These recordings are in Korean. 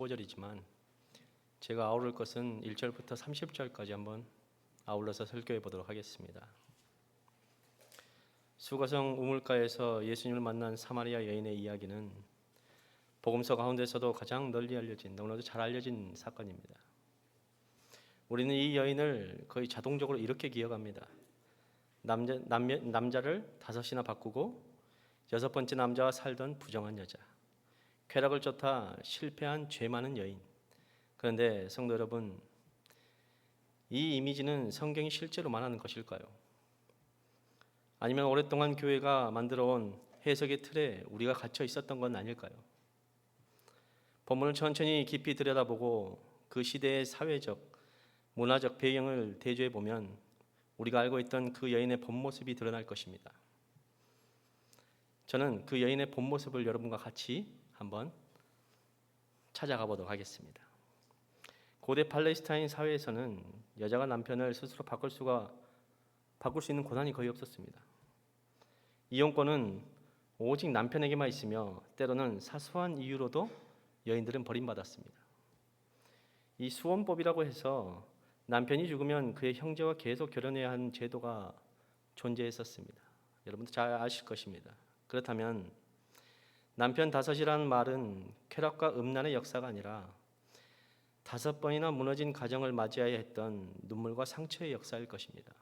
5절이지만 제가 아우를 것은 1절부터 30절까지 한번 아울러서 설교해 보도록 하겠습니다. 수가성 우물가에서 예수님을 만난 사마리아 여인의 이야기는 복음서 가운데서도 가장 널리 알려진, 너무나도 잘 알려진 사건입니다. 우리는 이 여인을 거의 자동적으로 이렇게 기억합니다. 남자를 5이나 바꾸고 6번째 남자와 살던 부정한 여자, 쾌락을 쫓아 실패한 죄 많은 여인. 그런데 성도 여러분, 이 이미지는 성경이 실제로 말하는 것일까요? 아니면 오랫동안 교회가 만들어온 해석의 틀에 우리가 갇혀 있었던 건 아닐까요? 본문을 천천히 깊이 들여다보고 그 시대의 사회적, 문화적 배경을 대조해 보면 우리가 알고 있던 그 여인의 본 모습이 드러날 것입니다. 저는 그 여인의 본 모습을 여러분과 같이 한번 찾아가 보도록 하겠습니다. 고대 팔레스타인 사회에서는 여자가 남편을 스스로 바꿀 수 있는 권한이 거의 없었습니다. 이용권은 오직 남편에게만 있으며 때로는 사소한 이유로도 여인들은 버림받았습니다. 이 수원법이라고 해서 남편이 죽으면 그의 형제와 계속 결혼해야 하는 제도가 존재했었습니다. 여러분도 잘 아실 것입니다. 그렇다면 남편 5이라는 말은 쾌락과 음란의 역사가 아니라 5번이나 무너진 가정을 맞이해야 했던 눈물과 상처의 역사일 것입니다.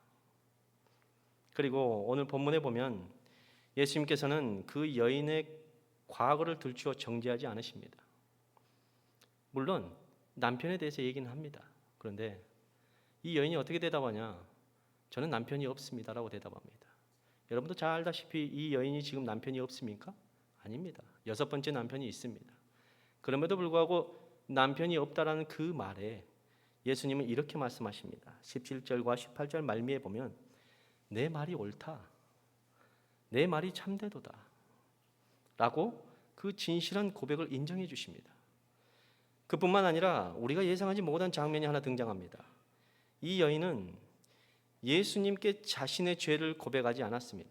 그리고 오늘 본문에 보면 예수님께서는 그 여인의 과거를 들추어 정죄하지 않으십니다. 물론 남편에 대해서 얘기는 합니다. 그런데 이 여인이 어떻게 대답하냐? 저는 남편이 없습니다 라고 대답합니다. 여러분도 잘 알다시피 이 여인이 지금 남편이 없습니까? 아닙니다. 6번째 남편이 있습니다. 그럼에도 불구하고 남편이 없다라는 그 말에 예수님은 이렇게 말씀하십니다. 17절과 18절 말미에 보면 내 말이 옳다, 내 말이 참되도다 라고 그 진실한 고백을 인정해 주십니다. 그뿐만 아니라 우리가 예상하지 못한 장면이 하나 등장합니다. 이 여인은 예수님께 자신의 죄를 고백하지 않았습니다.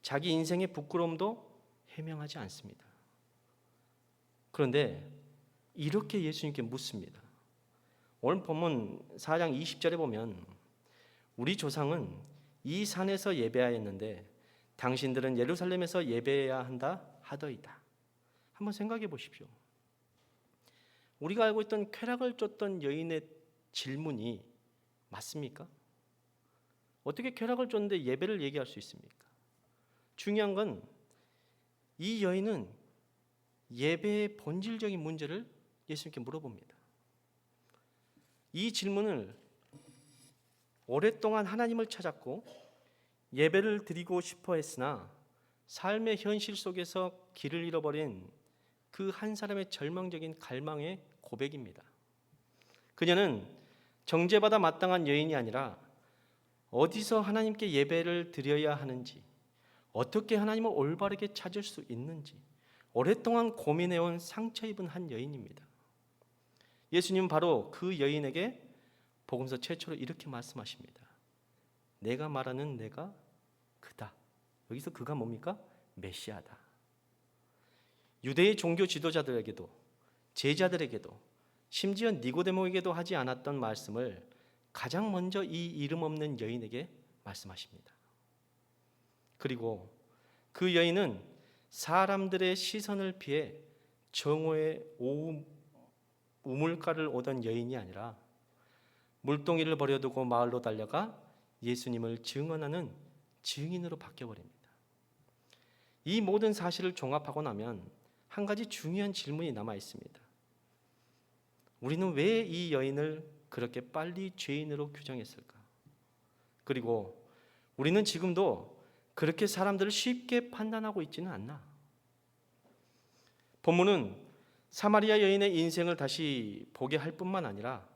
자기 인생의 부끄러움도 해명하지 않습니다. 그런데 이렇게 예수님께 묻습니다. 오늘 본문 4장 20절에 보면 우리 조상은 이 산에서 예배하였는데 당신들은 예루살렘에서 예배해야 한다 하더이다. 한번 생각해 보십시오. 우리가 알고 있던 쾌락을 쫓던 여인의 질문이 맞습니까? 어떻게 쾌락을 쫓는데 예배를 얘기할 수 있습니까? 중요한 건 이 여인은 예배의 본질적인 문제를 예수님께 물어봅니다. 이 질문을 오랫동안 하나님을 찾았고 예배를 드리고 싶어 했으나 삶의 현실 속에서 길을 잃어버린 그 한 사람의 절망적인 갈망의 고백입니다. 그녀는 정죄받아 마땅한 여인이 아니라 어디서 하나님께 예배를 드려야 하는지, 어떻게 하나님을 올바르게 찾을 수 있는지 오랫동안 고민해온 상처 입은 한 여인입니다. 예수님은 바로 그 여인에게 복음서 최초로 이렇게 말씀하십니다. 내가 말하는 내가 그다. 여기서 그가 뭡니까? 메시아다. 유대의 종교 지도자들에게도 제자들에게도 심지어 니고데모에게도 하지 않았던 말씀을 가장 먼저 이 이름 없는 여인에게 말씀하십니다. 그리고 그 여인은 사람들의 시선을 피해 정오의 오후 우물가를 오던 여인이 아니라 물동이를 버려두고 마을로 달려가 예수님을 증언하는 증인으로 바뀌어버립니다. 이 모든 사실을 종합하고 나면 한 가지 중요한 질문이 남아 있습니다. 우리는 왜 이 여인을 그렇게 빨리 죄인으로 규정했을까? 그리고 우리는 지금도 그렇게 사람들을 쉽게 판단하고 있지는 않나? 본문은 사마리아 여인의 인생을 다시 보게 할 뿐만 아니라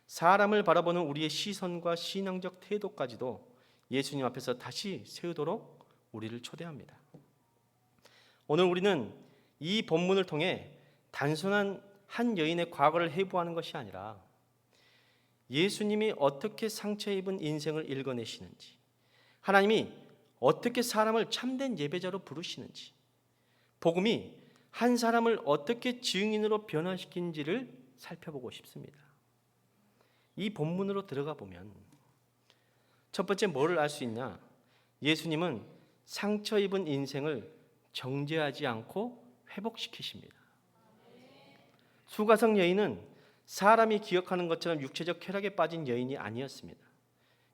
사람을 바라보는 우리의 시선과 신앙적 태도까지도 예수님 앞에서 다시 세우도록 우리를 초대합니다. 오늘 우리는 이 본문을 통해 단순한 한 여인의 과거를 해부하는 것이 아니라 예수님이 어떻게 상처 입은 인생을 읽어내시는지, 하나님이 어떻게 사람을 참된 예배자로 부르시는지, 복음이 한 사람을 어떻게 증인으로 변화시킨지를 살펴보고 싶습니다. 이 본문으로 들어가 보면 첫 번째 뭐를 알 수 있냐? 예수님은 상처 입은 인생을 정죄하지 않고 회복시키십니다. 수가성 여인은 사람이 기억하는 것처럼 육체적 쾌락에 빠진 여인이 아니었습니다.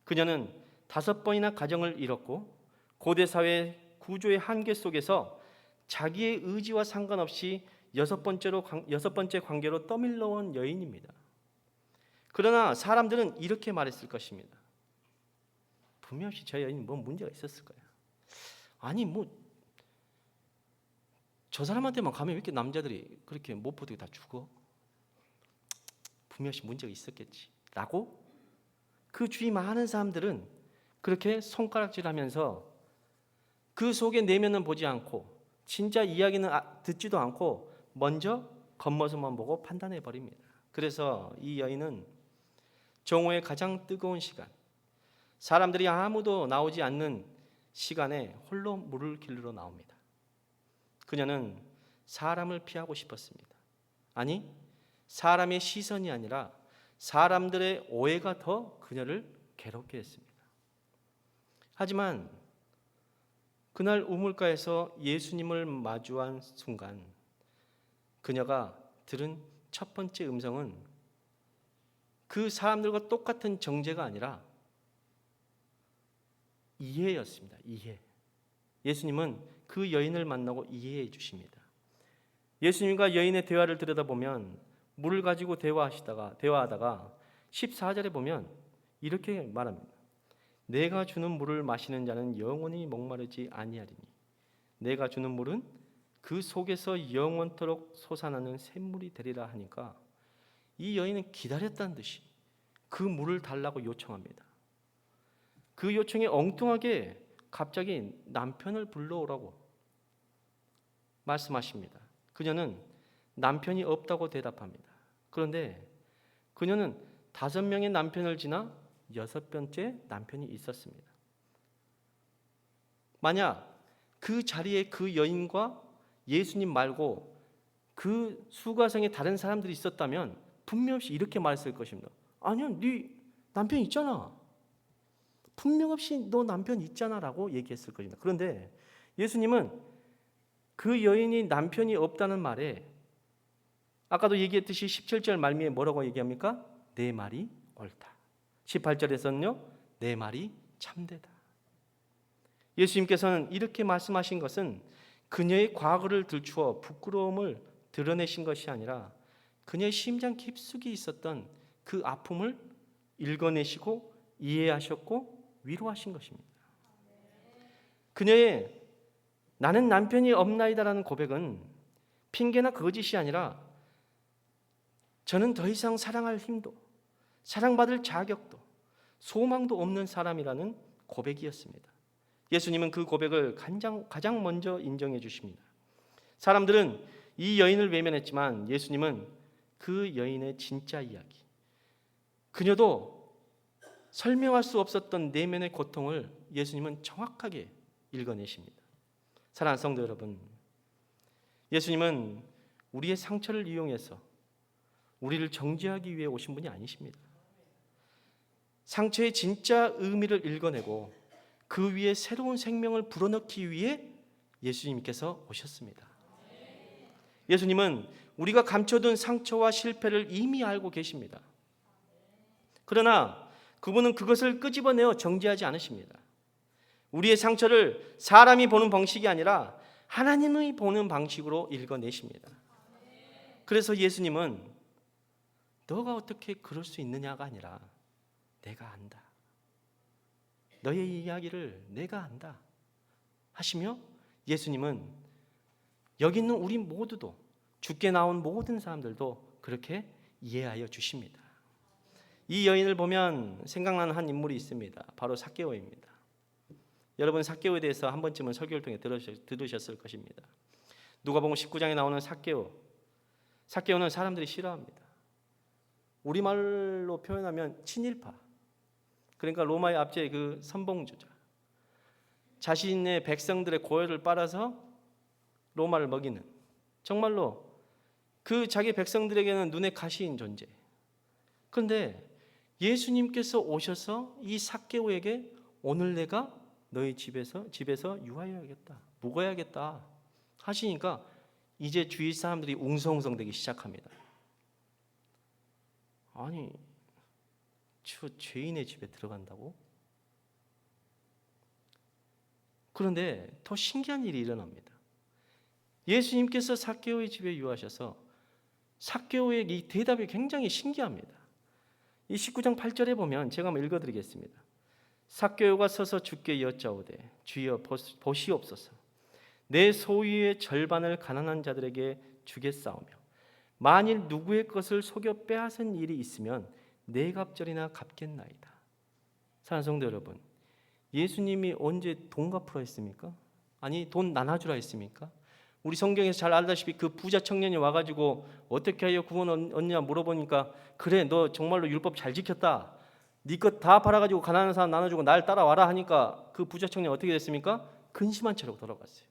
그녀는 5번이나 가정을 잃었고 고대 사회 구조의 한계 속에서 자기의 의지와 상관없이 6번째 관계로 떠밀러 온 여인입니다. 그러나 사람들은 이렇게 말했을 것입니다. 분명히 저 여인이 뭐 문제가 있었을 거야. 아니 저 사람한테만 가면 왜 이렇게 남자들이 그렇게 못 버티고 다 죽어? 분명히 문제가 있었겠지 라고 그 주위 많은 사람들은 그렇게 손가락질하면서 그 속의 내면은 보지 않고 진짜 이야기는 듣지도 않고 먼저 겉모습만 보고 판단해 버립니다. 그래서 이 여인은 정오의 가장 뜨거운 시간, 사람들이 아무도 나오지 않는 시간에 홀로 물을 길러 나옵니다. 그녀는 사람을 피하고 싶었습니다. 아니, 사람의 시선이 아니라 사람들의 오해가 더 그녀를 괴롭게 했습니다. 하지만 그날 우물가에서 예수님을 마주한 순간 그녀가 들은 첫 번째 음성은 그 사람들과 똑같은 정죄가 아니라 이해였습니다. 이해. 예수님은 그 여인을 만나고 이해해 주십니다. 예수님과 여인의 대화를 들여다보면 물을 가지고 대화하다가 14절에 보면 이렇게 말합니다. 내가 주는 물을 마시는 자는 영원히 목마르지 아니하리니 내가 주는 물은 그 속에서 영원토록 솟아나는 샘물이 되리라 하니까 이 여인은 기다렸다는 듯이 그 물을 달라고 요청합니다. 그 요청에 엉뚱하게 갑자기 남편을 불러오라고 말씀하십니다. 그녀는 남편이 없다고 대답합니다. 그런데 그녀는 5명의 남편을 지나 6번째 남편이 있었습니다. 만약 그 자리에 그 여인과 예수님 말고 그 수가성에 다른 사람들이 있었다면 분명히 이렇게 말했을 것입니다. 아니요, 네 남편 있잖아. 분명없이 너 남편 있잖아 라고 얘기했을 것입니다. 그런데 예수님은 그 여인이 남편이 없다는 말에 아까도 얘기했듯이 17절 말미에 뭐라고 얘기합니까? 내 말이 옳다. 18절에서는요, 내 말이 참되다. 예수님께서는 이렇게 말씀하신 것은 그녀의 과거를 들추어 부끄러움을 드러내신 것이 아니라 그녀의 심장 깊숙이 있었던 그 아픔을 읽어내시고 이해하셨고 위로하신 것입니다. 그녀의 나는 남편이 없나이다라는 고백은 핑계나 거짓이 아니라 저는 더 이상 사랑할 힘도 사랑받을 자격도 소망도 없는 사람이라는 고백이었습니다. 예수님은 그 고백을 가장 먼저 인정해 주십니다. 사람들은 이 여인을 외면했지만 예수님은 그 여인의 진짜 이야기, 그녀도 설명할 수 없었던 내면의 고통을 예수님은 정확하게 읽어내십니다. 사랑하는 성도 여러분, 예수님은 우리의 상처를 이용해서 우리를 정죄하기 위해 오신 분이 아니십니다. 상처의 진짜 의미를 읽어내고 그 위에 새로운 생명을 불어넣기 위해 예수님께서 오셨습니다. 예수님은 우리가 감춰둔 상처와 실패를 이미 알고 계십니다. 그러나 그분은 그것을 끄집어내어 정죄하지 않으십니다. 우리의 상처를 사람이 보는 방식이 아니라 하나님이 보는 방식으로 읽어내십니다. 그래서 예수님은 너가 어떻게 그럴 수 있느냐가 아니라 내가 안다. 너의 이야기를 내가 안다 하시며 예수님은 여기 있는 우리 모두도 죽게 나온 모든 사람들도 그렇게 이해하여 주십니다. 이 여인을 보면 생각나는 한 인물이 있습니다. 바로 삭개오입니다. 여러분 삭개오에 대해서 한 번쯤은 설교를 통해 들으셨을 것입니다. 누가복음 19장에 나오는 삭개오. 삭개오는 사람들이 싫어합니다. 우리말로 표현하면 친일파. 그러니까 로마의 압제의 그 선봉주자. 자신의 백성들의 고열을 빨아서 로마를 먹이는 정말로 그 자기 백성들에게는 눈에 가시인 존재. 그런데 예수님께서 오셔서 이 삭개오에게 오늘 내가 너희 집에서 유하여야겠다, 묵어야겠다 하시니까 이제 주위 사람들이 웅성웅성되기 시작합니다. 아니, 저 죄인의 집에 들어간다고? 그런데 더 신기한 일이 일어납니다. 예수님께서 삭개오의 집에 유하셔서 삭개오의 이 대답이 굉장히 신기합니다. 이 19장 8절에 보면 제가 한번 읽어드리겠습니다. 삭개오가 서서 주께 여짜오되 주여 보시옵소서, 내 소유의 절반을 가난한 자들에게 주겠사오며 만일 누구의 것을 속여 빼앗은 일이 있으면 네 갑절이나 갚겠나이다. 사랑하는 성도 여러분, 예수님이 언제 돈 갚으라 했습니까? 아니, 돈 나눠주라 했습니까? 우리 성경에서 잘 알다시피 그 부자 청년이 와가지고 어떻게 하여 구원 얻냐 물어보니까, 그래 너 정말로 율법 잘 지켰다, 네 것 다 팔아가지고 가난한 사람 나눠주고 날 따라와라 하니까 그 부자 청년 어떻게 됐습니까? 근심한 채로 돌아갔어요.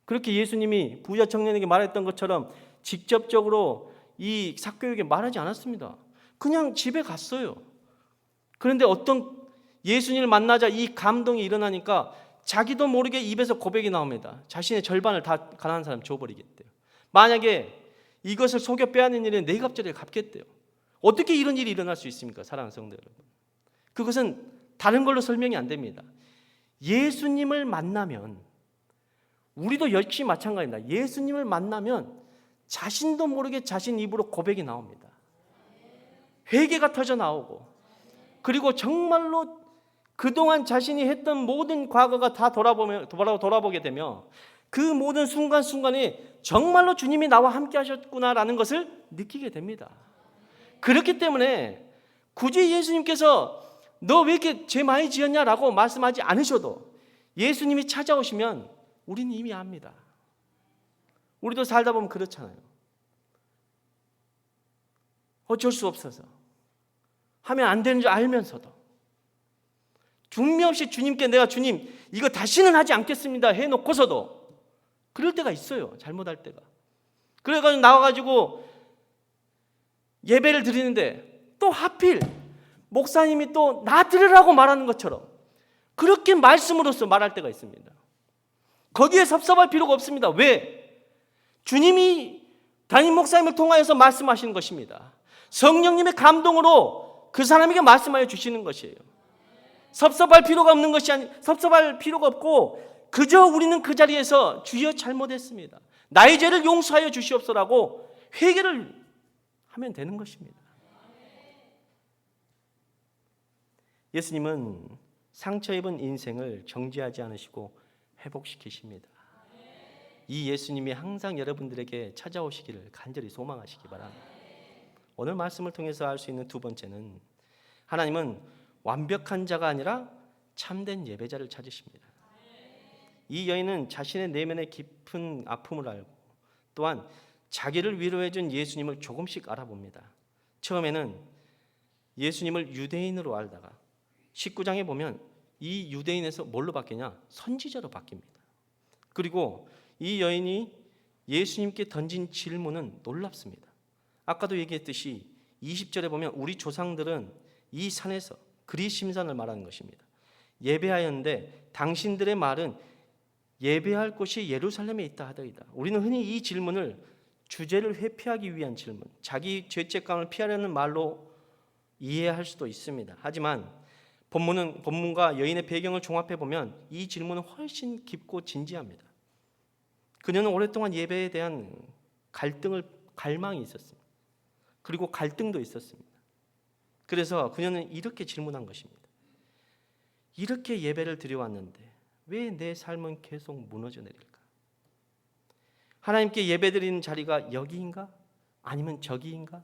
그렇게 예수님이 부자 청년에게 말했던 것처럼 직접적으로 이 삭개오에게 말하지 않았습니다. 그냥 집에 갔어요. 그런데 어떤 예수님을 만나자 이 감동이 일어나니까 자기도 모르게 입에서 고백이 나옵니다. 자신의 절반을 다 가난한 사람 줘버리겠대요. 만약에 이것을 속여 빼앗는 일은 네 갑절에 갚겠대요. 어떻게 이런 일이 일어날 수 있습니까? 사랑하는 성도 여러분, 그것은 다른 걸로 설명이 안 됩니다. 예수님을 만나면, 우리도 역시 마찬가지입니다. 예수님을 만나면 자신도 모르게 자신 입으로 고백이 나옵니다. 회개가 터져 나오고, 그리고 정말로 그동안 자신이 했던 모든 과거가 다 돌아보게 되며 그 모든 순간순간에 정말로 주님이 나와 함께 하셨구나라는 것을 느끼게 됩니다. 그렇기 때문에 굳이 예수님께서 너 왜 이렇게 죄 많이 지었냐라고 말씀하지 않으셔도 예수님이 찾아오시면 우리는 이미 압니다. 우리도 살다 보면 그렇잖아요. 어쩔 수 없어서 하면 안 되는 줄 알면서도 중매 없이 주님께 내가 주님 이거 다시는 하지 않겠습니다 해놓고서도 그럴 때가 있어요. 잘못할 때가. 그래가지고 나와가지고 예배를 드리는데 또 하필 목사님이 또 나 들으라고 말하는 것처럼 그렇게 말씀으로써 말할 때가 있습니다. 거기에 섭섭할 필요가 없습니다. 왜? 주님이 담임 목사님을 통하여서 말씀하시는 것입니다. 성령님의 감동으로 그 사람에게 말씀하여 주시는 것이에요. 섭섭할 필요가 없는 것이 섭섭할 필요가 없고 그저 우리는 그 자리에서 주여 잘못했습니다, 나의 죄를 용서하여 주시옵소서라고 회개를 하면 되는 것입니다. 예수님은 상처 입은 인생을 정지하지 않으시고 회복시키십니다. 이 예수님이 항상 여러분들에게 찾아오시기를 간절히 소망하시기 바랍니다. 오늘 말씀을 통해서 알 수 있는 두 번째는, 하나님은 완벽한 자가 아니라 참된 예배자를 찾으십니다. 이 여인은 자신의 내면의 깊은 아픔을 알고 또한 자기를 위로해 준 예수님을 조금씩 알아봅니다. 처음에는 예수님을 유대인으로 알다가 19장에 보면 이 유대인에서 뭘로 바뀌냐? 선지자로 바뀝니다. 그리고 이 여인이 예수님께 던진 질문은 놀랍습니다. 아까도 얘기했듯이 20절에 보면 우리 조상들은 이 산에서, 그리심산을 말하는 것입니다, 예배하였는데 당신들의 말은 예배할 곳이 예루살렘에 있다 하더이다. 우리는 흔히 이 질문을 주제를 회피하기 위한 질문, 자기 죄책감을 피하려는 말로 이해할 수도 있습니다. 하지만 본문과 여인의 배경을 종합해 보면 이 질문은 훨씬 깊고 진지합니다. 그녀는 오랫동안 예배에 대한 갈망이 있었습니다. 그리고 갈등도 있었습니다. 그래서 그녀는 이렇게 질문한 것입니다. 이렇게 예배를 드려왔는데 왜 내 삶은 계속 무너져 내릴까? 하나님께 예배드리는 자리가 여기인가? 아니면 저기인가?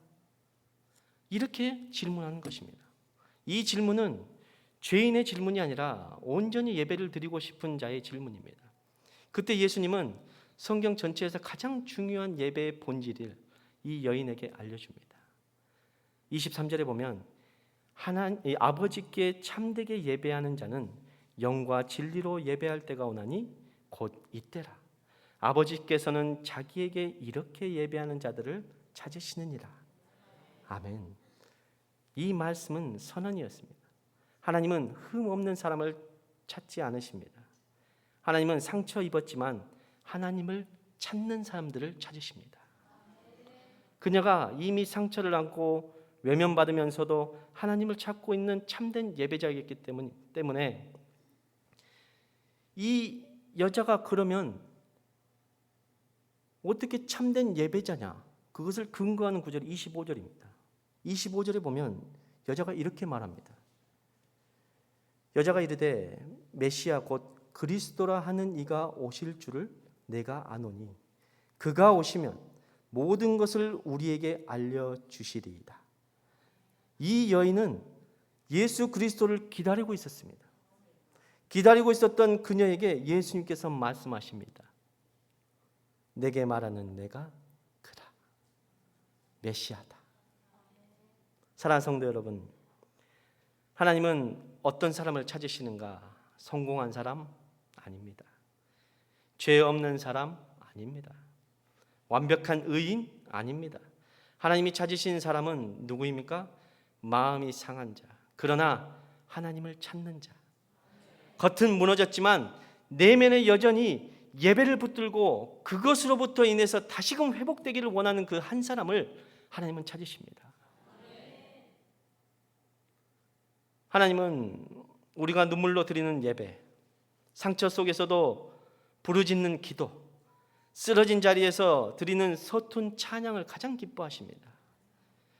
이렇게 질문하는 것입니다. 이 질문은 죄인의 질문이 아니라 온전히 예배를 드리고 싶은 자의 질문입니다. 그때 예수님은 성경 전체에서 가장 중요한 예배의 본질을 이 여인에게 알려줍니다. 23절에 보면 아버지께 참되게 예배하는 자는 영과 진리로 예배할 때가 오나니 곧 이때라. 아버지께서는 자기에게 이렇게 예배하는 자들을 찾으시느니라. 아멘. 이 말씀은 선언이었습니다. 하나님은 흠 없는 사람을 찾지 않으십니다. 하나님은 상처 입었지만 하나님을 찾는 사람들을 찾으십니다. 그녀가 이미 상처를 안고 외면받으면서도 하나님을 찾고 있는 참된 예배자이기 때문에 이 여자가 그러면 어떻게 참된 예배자냐? 그것을 근거하는 구절이 25절입니다. 25절에 보면 여자가 이렇게 말합니다. 여자가 이르되 메시아 곧 그리스도라 하는 이가 오실 줄을 내가 아노니 그가 오시면 모든 것을 우리에게 알려주시리이다. 이 여인은 예수 그리스도를 기다리고 있었습니다. 기다리고 있었던 그녀에게 예수님께서 말씀하십니다. 내게 말하는 내가 그다. 메시아다. 사랑하는 성도 여러분, 하나님은 어떤 사람을 찾으시는가? 성공한 사람? 아닙니다. 죄 없는 사람? 아닙니다. 완벽한 의인? 아닙니다. 하나님이 찾으신 사람은 누구입니까? 마음이 상한 자, 그러나 하나님을 찾는 자. 겉은 무너졌지만 내면에 여전히 예배를 붙들고 그것으로부터 인해서 다시금 회복되기를 원하는 그 한 사람을 하나님은 찾으십니다. 하나님은 우리가 눈물로 드리는 예배, 상처 속에서도 부르짖는 기도, 쓰러진 자리에서 드리는 서툰 찬양을 가장 기뻐하십니다.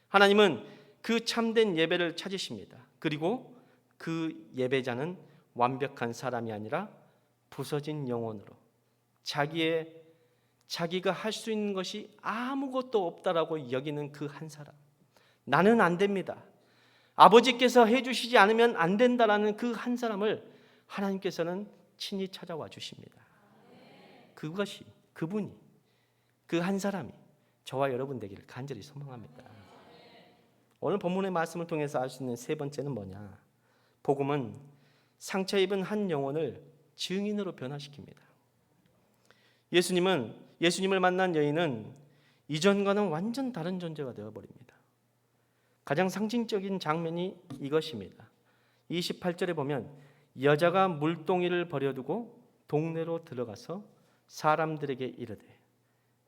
하나님은 그 참된 예배를 찾으십니다. 그리고 그 예배자는 완벽한 사람이 아니라 부서진 영혼으로 자기가 할 수 있는 것이 아무것도 없다라고 여기는 그 한 사람. 나는 안 됩니다. 아버지께서 해주시지 않으면 안 된다라는 그 한 사람을 하나님께서는 친히 찾아와 주십니다. 그분이 그 한 사람이 저와 여러분 되기를 간절히 소망합니다. 오늘 본문의 말씀을 통해서 알 수 있는 세 번째는 뭐냐? 복음은 상처 입은 한 영혼을 증인으로 변화시킵니다. 예수님을 만난 여인은 이전과는 완전 다른 존재가 되어버립니다. 가장 상징적인 장면이 이것입니다. 28절에 보면 여자가 물동이를 버려두고 동네로 들어가서 사람들에게 이르되,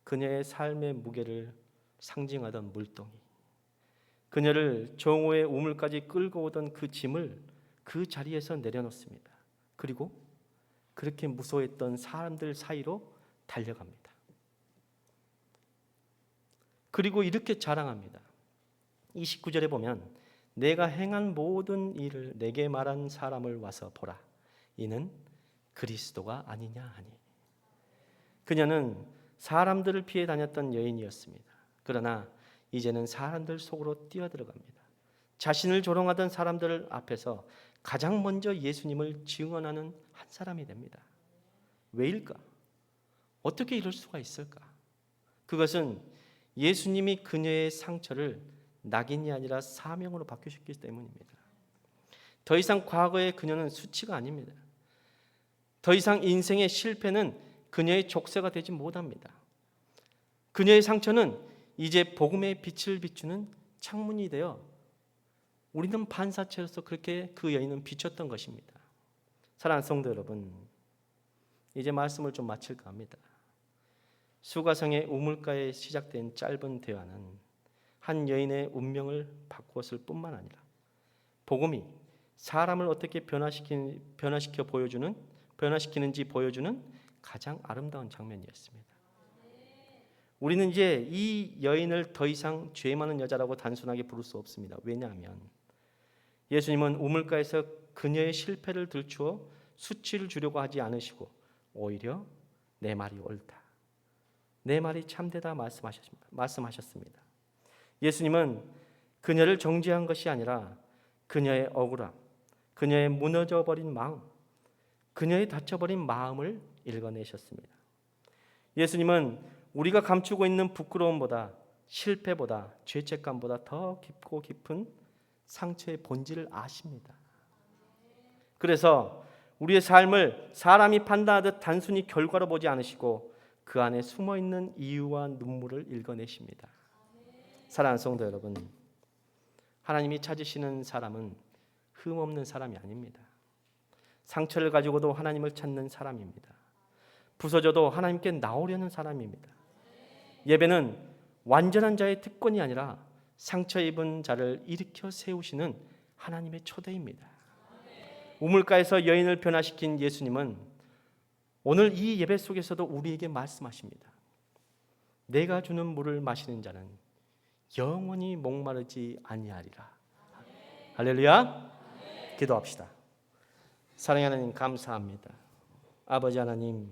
그녀의 삶의 무게를 상징하던 물동이, 그녀를 정오의 우물까지 끌고 오던 그 짐을 그 자리에서 내려놓습니다. 그리고 그렇게 무서워했던 사람들 사이로 달려갑니다. 그리고 이렇게 자랑합니다. 29절에 보면 내가 행한 모든 일을 내게 말한 사람을 와서 보라. 이는 그리스도가 아니냐 하니. 그녀는 사람들을 피해 다녔던 여인이었습니다. 그러나 이제는 사람들 속으로 뛰어들어갑니다. 자신을 조롱하던 사람들 앞에서 가장 먼저 예수님을 증언하는 한 사람이 됩니다. 왜일까? 어떻게 이럴 수가 있을까? 그것은 예수님이 그녀의 상처를 낙인이 아니라 사명으로 바꾸셨기 때문입니다. 더 이상 과거의 그녀는 수치가 아닙니다. 더 이상 인생의 실패는 그녀의 족쇄가 되지 못합니다. 그녀의 상처는 이제 복음의 빛을 비추는 창문이 되어 우리는 반사체로서 그렇게 그 여인은 비쳤던 것입니다. 사랑하는 성도 여러분, 이제 말씀을 좀 마칠까 합니다. 수가성의 우물가에 시작된 짧은 대화는 한 여인의 운명을 바꾸었을 뿐만 아니라 복음이 사람을 어떻게 변화시키는지 보여주는 가장 아름다운 장면이었습니다. 우리는 이제 이 여인을 더 이상 죄 많은 여자라고 단순하게 부를 수 없습니다. 왜냐하면 예수님은 우물가에서 그녀의 실패를 들추어 수치를 주려고 하지 않으시고 오히려 내 말이 옳다, 내 말이 참되다 말씀하셨습니다. 예수님은 그녀를 정죄한 것이 아니라 그녀의 억울함, 그녀의 무너져버린 마음, 그녀의 다쳐버린 마음을 읽어내셨습니다. 예수님은 우리가 감추고 있는 부끄러움보다, 실패보다, 죄책감보다 더 깊고 깊은 상처의 본질을 아십니다. 그래서 우리의 삶을 사람이 판단하듯 단순히 결과로 보지 않으시고 그 안에 숨어 있는 이유와 눈물을 읽어내십니다. 사랑하는 성도 여러분, 하나님이 찾으시는 사람은 흠없는 사람이 아닙니다. 상처를 가지고도 하나님을 찾는 사람입니다. 부서져도 하나님께 나오려는 사람입니다. 예배는 완전한 자의 특권이 아니라 상처 입은 자를 일으켜 세우시는 하나님의 초대입니다. 우물가에서 여인을 변화시킨 예수님은 오늘 이 예배 속에서도 우리에게 말씀하십니다. 내가 주는 물을 마시는 자는 영원히 목마르지 아니하리라. 할렐루야. 기도합시다. 사랑하는 하나님 감사합니다. 아버지 하나님,